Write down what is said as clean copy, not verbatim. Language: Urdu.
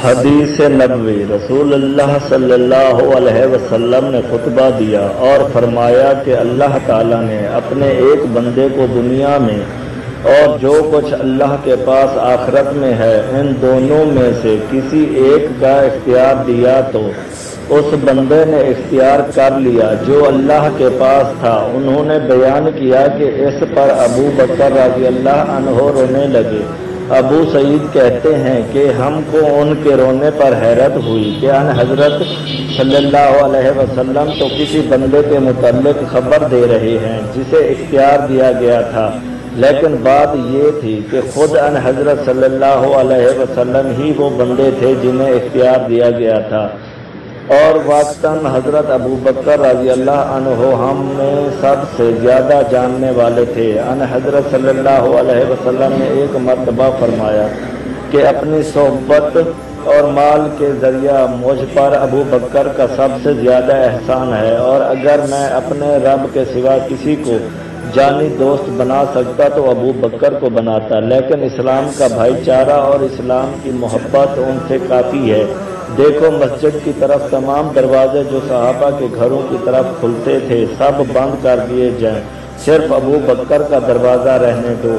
حدیث نبوی رسول اللہ صلی اللہ علیہ وسلم نے خطبہ دیا اور فرمایا کہ اللہ تعالیٰ نے اپنے ایک بندے کو دنیا میں اور جو کچھ اللہ کے پاس آخرت میں ہے ان دونوں میں سے کسی ایک کا اختیار دیا تو اس بندے نے اختیار کر لیا جو اللہ کے پاس تھا۔ انہوں نے بیان کیا کہ اس پر ابو بکر رضی اللہ عنہ رونے لگے۔ ابو سعید کہتے ہیں کہ ہم کو ان کے رونے پر حیرت ہوئی کہ ان حضرت صلی اللہ علیہ وسلم تو کسی بندے کے متعلق خبر دے رہے ہیں جسے اختیار دیا گیا تھا، لیکن بات یہ تھی کہ خود ان حضرت صلی اللہ علیہ وسلم ہی وہ بندے تھے جنہیں اختیار دیا گیا تھا، اور واقعاً حضرت ابو بکر رضی اللہ عنہ ہم میں سب سے زیادہ جاننے والے تھے۔ ان حضرت صلی اللہ علیہ وسلم نے ایک مرتبہ فرمایا کہ اپنی صحبت اور مال کے ذریعہ مجھ پر ابو بکر کا سب سے زیادہ احسان ہے، اور اگر میں اپنے رب کے سوا کسی کو جانی دوست بنا سکتا تو ابو بکر کو بناتا، لیکن اسلام کا بھائی چارہ اور اسلام کی محبت ان سے کافی ہے۔ دیکھو مسجد کی طرف تمام دروازے جو صحابہ کے گھروں کی طرف کھلتے تھے سب بند کر دیے جائیں، صرف ابو بکر کا دروازہ رہنے دو۔